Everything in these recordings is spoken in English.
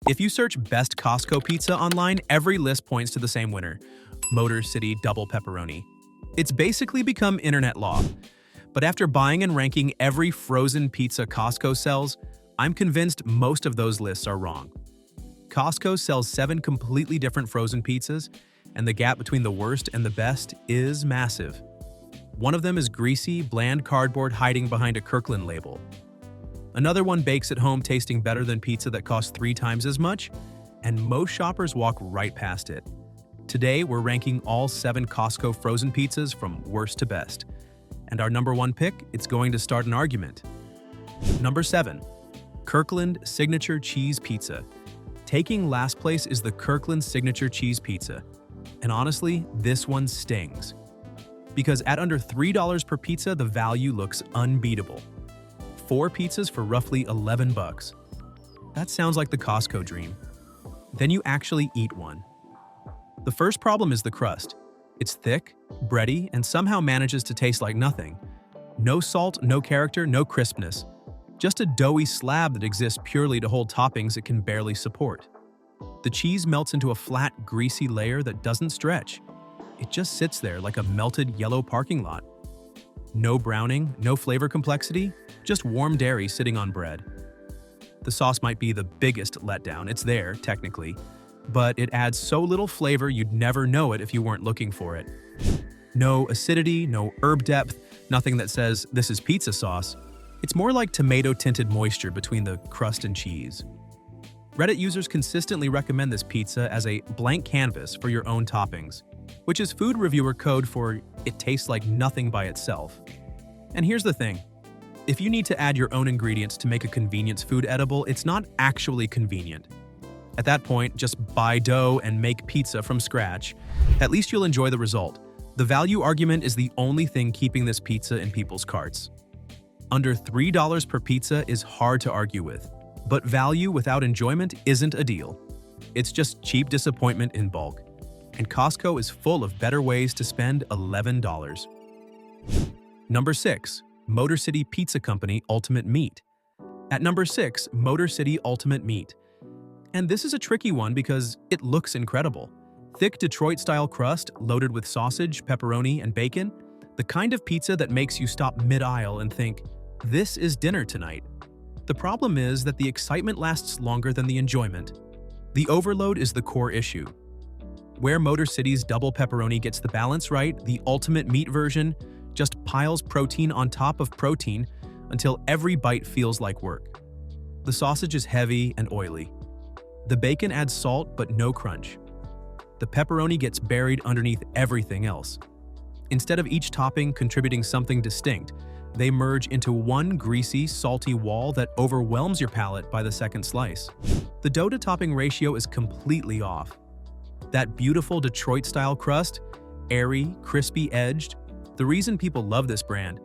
If you search best Costco pizza online, every list points to the same winner, Motor City Double Pepperoni. It's basically become internet law. But after buying and ranking every frozen pizza Costco sells, I'm convinced most of those lists are wrong. Costco sells 7 completely different frozen pizzas, and the gap between the worst and the best is massive. One of them is greasy, bland cardboard hiding behind a Kirkland label. Another one bakes at home tasting better than pizza that costs 3 times as much, and most shoppers walk right past it. Today, we're ranking all 7 Costco frozen pizzas from worst to best. And our number 1 pick, it's going to start an argument. Number 7. Kirkland Signature Cheese Pizza. Taking last place is the Kirkland Signature Cheese Pizza. And honestly, this one stings. Because at under $3 per pizza, the value looks unbeatable. 4 pizzas for roughly $11. That sounds like the Costco dream. Then you actually eat one. The first problem is the crust. It's thick, bready, and somehow manages to taste like nothing. No salt, no character, no crispness. Just a doughy slab that exists purely to hold toppings it can barely support. The cheese melts into a flat, greasy layer that doesn't stretch. It just sits there like a melted yellow parking lot. No browning, no flavor complexity, just warm dairy sitting on bread. The sauce might be the biggest letdown. It's there, technically, but it adds so little flavor you'd never know it if you weren't looking for it. No acidity, no herb depth, nothing that says this is pizza sauce. It's more like tomato-tinted moisture between the crust and cheese. Reddit users consistently recommend this pizza as a blank canvas for your own toppings, which is food reviewer code for it tastes like nothing by itself. And here's the thing. If you need to add your own ingredients to make a convenience food edible, it's not actually convenient. At that point, just buy dough and make pizza from scratch. At least you'll enjoy the result. The value argument is the only thing keeping this pizza in people's carts. Under $3 per pizza is hard to argue with, but value without enjoyment isn't a deal. It's just cheap disappointment in bulk. And Costco is full of better ways to spend $11. Number 6. Motor City Pizza Company Ultimate Meat. At number 6, Motor City Ultimate Meat. And this is a tricky one because it looks incredible. Thick Detroit-style crust loaded with sausage, pepperoni, and bacon. The kind of pizza that makes you stop mid-aisle and think, this is dinner tonight. The problem is that the excitement lasts longer than the enjoyment. The overload is the core issue. Where Motor City's Double Pepperoni gets the balance right, the ultimate meat version just piles protein on top of protein until every bite feels like work. The sausage is heavy and oily. The bacon adds salt but no crunch. The pepperoni gets buried underneath everything else. Instead of each topping contributing something distinct, they merge into one greasy, salty wall that overwhelms your palate by the second slice. The dough-to-topping ratio is completely off. That beautiful Detroit-style crust, airy, crispy-edged, the reason people love this brand,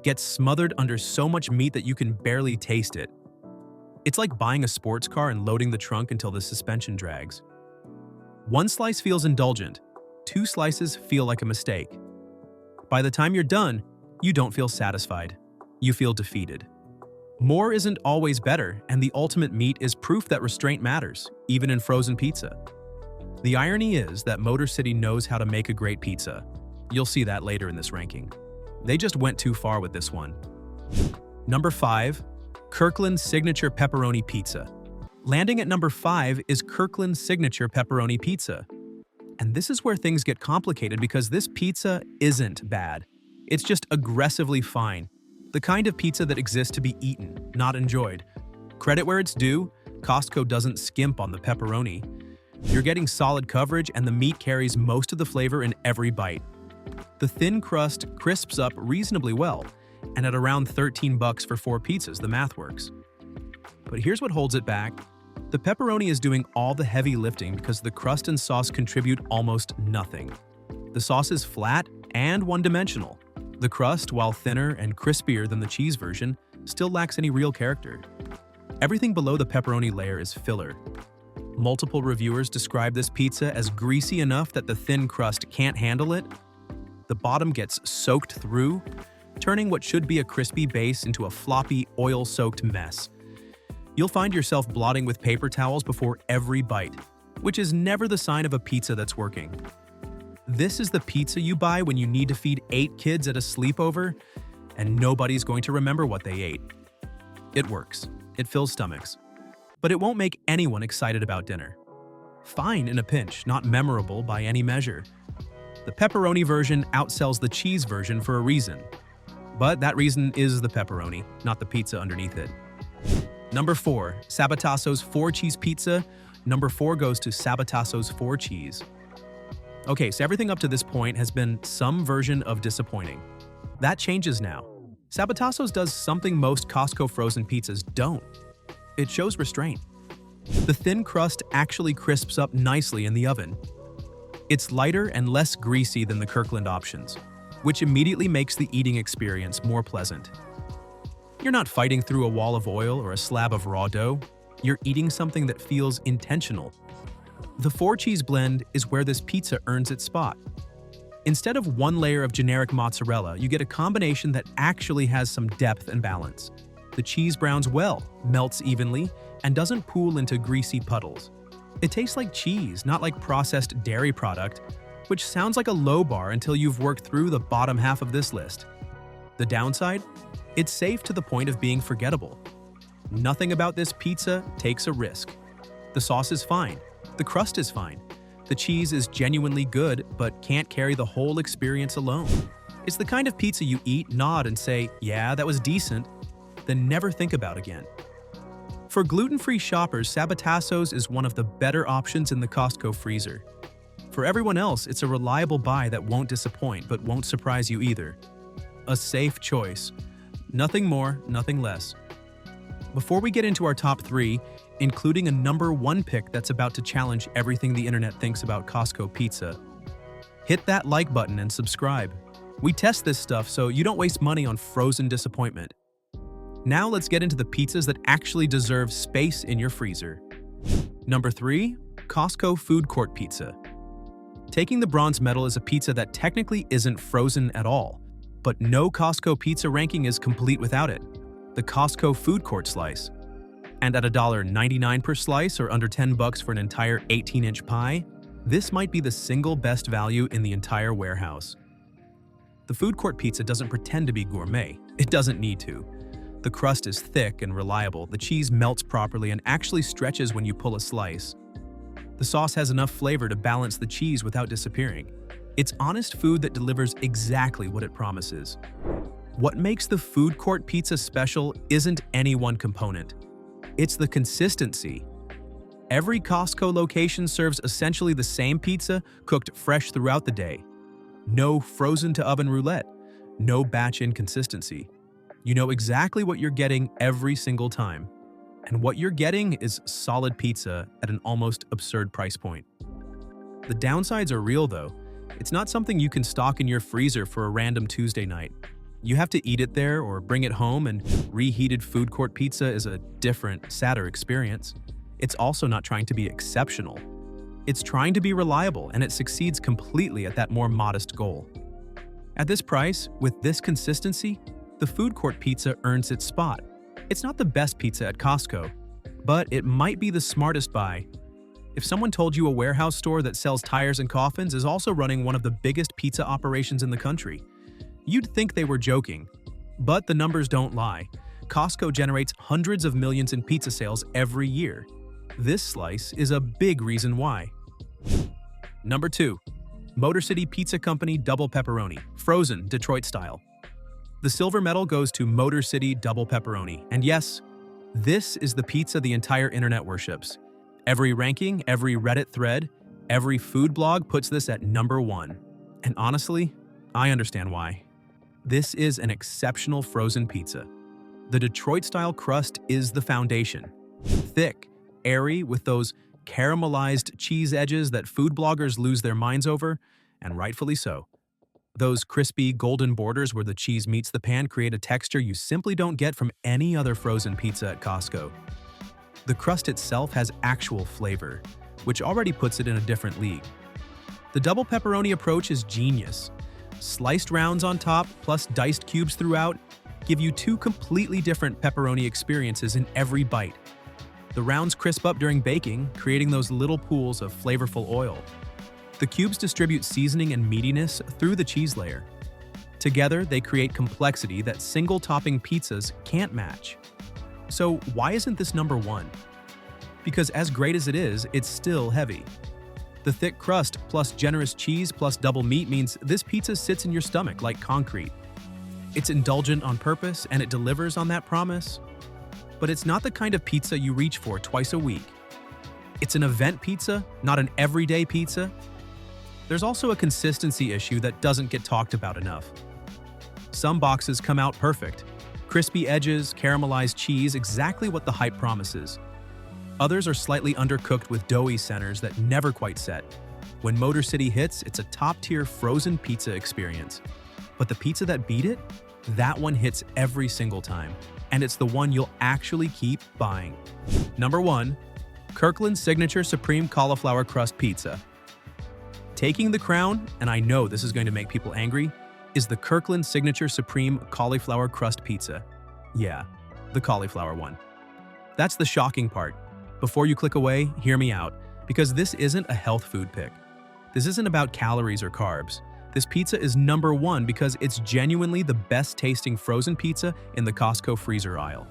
gets smothered under so much meat that you can barely taste it. It's like buying a sports car and loading the trunk until the suspension drags. 1 slice feels indulgent, 2 slices feel like a mistake. By the time you're done, you don't feel satisfied. You feel defeated. More isn't always better, and the ultimate meat is proof that restraint matters, even in frozen pizza. The irony is that Motor City knows how to make a great pizza. You'll see that later in this ranking. They just went too far with this one. Number 5. Kirkland Signature Pepperoni Pizza. Landing at number 5 is Kirkland Signature Pepperoni Pizza. And this is where things get complicated because this pizza isn't bad. It's just aggressively fine. The kind of pizza that exists to be eaten, not enjoyed. Credit where it's due, Costco doesn't skimp on the pepperoni. You're getting solid coverage and the meat carries most of the flavor in every bite. The thin crust crisps up reasonably well, and at around $13 for 4 pizzas, the math works. But here's what holds it back. The pepperoni is doing all the heavy lifting because the crust and sauce contribute almost nothing. The sauce is flat and one-dimensional. The crust, while thinner and crispier than the cheese version, still lacks any real character. Everything below the pepperoni layer is filler. Multiple reviewers describe this pizza as greasy enough that the thin crust can't handle it. The bottom gets soaked through, turning what should be a crispy base into a floppy, oil-soaked mess. You'll find yourself blotting with paper towels before every bite, which is never the sign of a pizza that's working. This is the pizza you buy when you need to feed 8 kids at a sleepover, and nobody's going to remember what they ate. It works. It fills stomachs. But it won't make anyone excited about dinner. Fine in a pinch, not memorable by any measure. The pepperoni version outsells the cheese version for a reason. But that reason is the pepperoni, not the pizza underneath it. Number 4, Sabatasso's 4-cheese pizza. Number 4 goes to Sabatasso's 4-cheese. Okay, so everything up to this point has been some version of disappointing. That changes now. Sabatasso's does something most Costco frozen pizzas don't. It shows restraint. The thin crust actually crisps up nicely in the oven. It's lighter and less greasy than the Kirkland options, which immediately makes the eating experience more pleasant. You're not fighting through a wall of oil or a slab of raw dough. You're eating something that feels intentional. The 4-cheese blend is where this pizza earns its spot. Instead of one layer of generic mozzarella, you get a combination that actually has some depth and balance. The cheese browns well, melts evenly, and doesn't pool into greasy puddles. It tastes like cheese, not like processed dairy product, which sounds like a low bar until you've worked through the bottom half of this list. The downside? It's safe to the point of being forgettable. Nothing about this pizza takes a risk. The sauce is fine. The crust is fine. The cheese is genuinely good, but can't carry the whole experience alone. It's the kind of pizza you eat, nod, and say, yeah, that was decent, then never think about again. For gluten-free shoppers, Sabatasso's is one of the better options in the Costco freezer. For everyone else, it's a reliable buy that won't disappoint, but won't surprise you either. A safe choice. Nothing more, nothing less. Before we get into our top 3, including a number 1 pick that's about to challenge everything the internet thinks about Costco pizza, hit that like button and subscribe. We test this stuff so you don't waste money on frozen disappointment. Now let's get into the pizzas that actually deserve space in your freezer. Number 3, Costco Food Court Pizza. Taking the bronze medal is a pizza that technically isn't frozen at all, but no Costco pizza ranking is complete without it. The Costco Food Court slice. And at $1.99 per slice or under $10 for an entire 18-inch pie, this might be the single best value in the entire warehouse. The food court pizza doesn't pretend to be gourmet. It doesn't need to. The crust is thick and reliable, the cheese melts properly and actually stretches when you pull a slice. The sauce has enough flavor to balance the cheese without disappearing. It's honest food that delivers exactly what it promises. What makes the food court pizza special isn't any one component. It's the consistency. Every Costco location serves essentially the same pizza, cooked fresh throughout the day. No frozen-to-oven roulette. No batch inconsistency. You know exactly what you're getting every single time. And what you're getting is solid pizza at an almost absurd price point. The downsides are real, though. It's not something you can stock in your freezer for a random Tuesday night. You have to eat it there or bring it home, and reheated food court pizza is a different, sadder experience. It's also not trying to be exceptional. It's trying to be reliable, and it succeeds completely at that more modest goal. At this price, with this consistency, the food court pizza earns its spot. It's not the best pizza at Costco, but it might be the smartest buy. If someone told you a warehouse store that sells tires and coffins is also running one of the biggest pizza operations in the country, you'd think they were joking. But the numbers don't lie. Costco generates hundreds of millions in pizza sales every year. This slice is a big reason why. Number 2. Motor City Pizza Company Double Pepperoni, frozen, Detroit style. The silver medal goes to Motor City Double Pepperoni. And yes, this is the pizza the entire internet worships. Every ranking, every Reddit thread, every food blog puts this at number 1. And honestly, I understand why. This is an exceptional frozen pizza. The Detroit-style crust is the foundation. Thick, airy, with those caramelized cheese edges that food bloggers lose their minds over, and rightfully so. Those crispy, golden borders where the cheese meets the pan create a texture you simply don't get from any other frozen pizza at Costco. The crust itself has actual flavor, which already puts it in a different league. The double pepperoni approach is genius. Sliced rounds on top, plus diced cubes throughout, give you 2 completely different pepperoni experiences in every bite. The rounds crisp up during baking, creating those little pools of flavorful oil. The cubes distribute seasoning and meatiness through the cheese layer. Together, they create complexity that single-topping pizzas can't match. So why isn't this number one? Because as great as it is, it's still heavy. The thick crust plus generous cheese plus double meat means this pizza sits in your stomach like concrete. It's indulgent on purpose and it delivers on that promise. But it's not the kind of pizza you reach for twice a week. It's an event pizza, not an everyday pizza. There's also a consistency issue that doesn't get talked about enough. Some boxes come out perfect. Crispy edges, caramelized cheese, exactly what the hype promises. Others are slightly undercooked with doughy centers that never quite set. When Motor City hits, it's a top-tier frozen pizza experience. But the pizza that beat it? That one hits every single time. And it's the one you'll actually keep buying. Number 1. Kirkland Signature Supreme Cauliflower Crust Pizza. Taking the crown, and I know this is going to make people angry, is the Kirkland Signature Supreme Cauliflower Crust Pizza. Yeah, the cauliflower one. That's the shocking part. Before you click away, hear me out, because this isn't a health food pick. This isn't about calories or carbs. This pizza is number 1 because it's genuinely the best tasting frozen pizza in the Costco freezer aisle.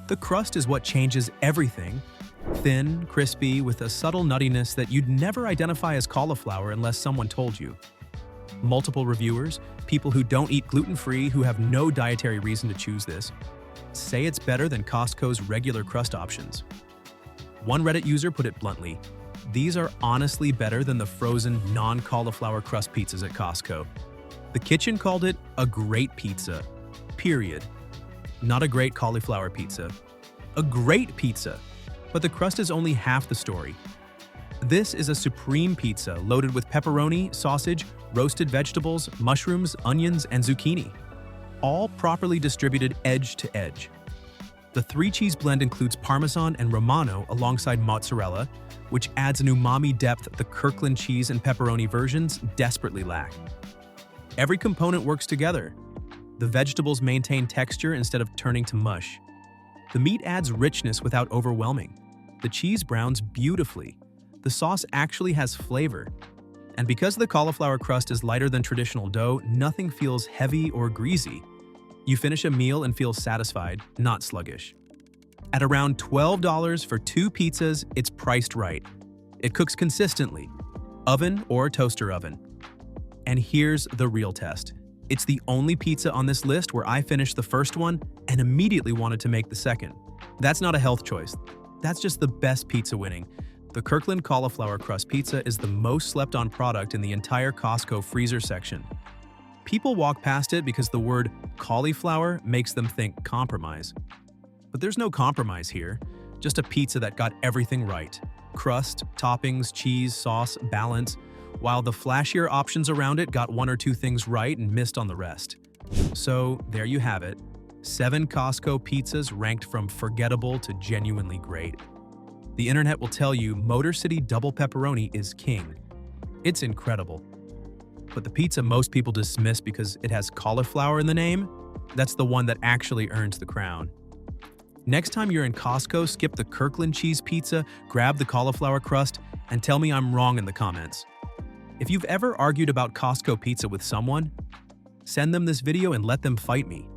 The crust is what changes everything. Thin, crispy, with a subtle nuttiness that you'd never identify as cauliflower unless someone told you. Multiple reviewers, people who don't eat gluten-free, who have no dietary reason to choose this, say it's better than Costco's regular crust options. One Reddit user put it bluntly, "These are honestly better than the frozen, non-cauliflower crust pizzas at Costco." The kitchen called it a great pizza, period. Not a great cauliflower pizza. A great pizza. But the crust is only half the story. This is a supreme pizza loaded with pepperoni, sausage, roasted vegetables, mushrooms, onions, and zucchini, all properly distributed edge to edge. The 3-cheese blend includes Parmesan and Romano alongside mozzarella, which adds an umami depth the Kirkland cheese and pepperoni versions desperately lack. Every component works together. The vegetables maintain texture instead of turning to mush. The meat adds richness without overwhelming. The cheese browns beautifully. The sauce actually has flavor. And because the cauliflower crust is lighter than traditional dough, nothing feels heavy or greasy. You finish a meal and feel satisfied, not sluggish. At around $12 for 2 pizzas, it's priced right. It cooks consistently, oven or toaster oven. And here's the real test. It's the only pizza on this list where I finished the first one and immediately wanted to make the second. That's not a health choice. That's just the best pizza winning. The Kirkland Cauliflower Crust Pizza is the most slept-on product in the entire Costco freezer section. People walk past it because the word cauliflower makes them think compromise. But there's no compromise here, just a pizza that got everything right. Crust, toppings, cheese, sauce, balance, while the flashier options around it got 1 or 2 things right and missed on the rest. So there you have it, 7 Costco pizzas ranked from forgettable to genuinely great. The internet will tell you Motor City Double Pepperoni is king. It's incredible. But the pizza most people dismiss because it has cauliflower in the name, that's the one that actually earns the crown. Next time you're in Costco, skip the Kirkland cheese pizza, grab the cauliflower crust, and tell me I'm wrong in the comments. If you've ever argued about Costco pizza with someone, send them this video and let them fight me.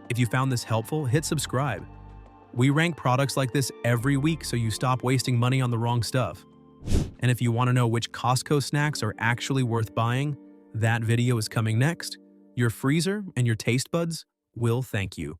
If you found this helpful, hit subscribe. We rank products like this every week so you stop wasting money on the wrong stuff. And if you want to know which Costco snacks are actually worth buying, that video is coming next. Your freezer and your taste buds will thank you.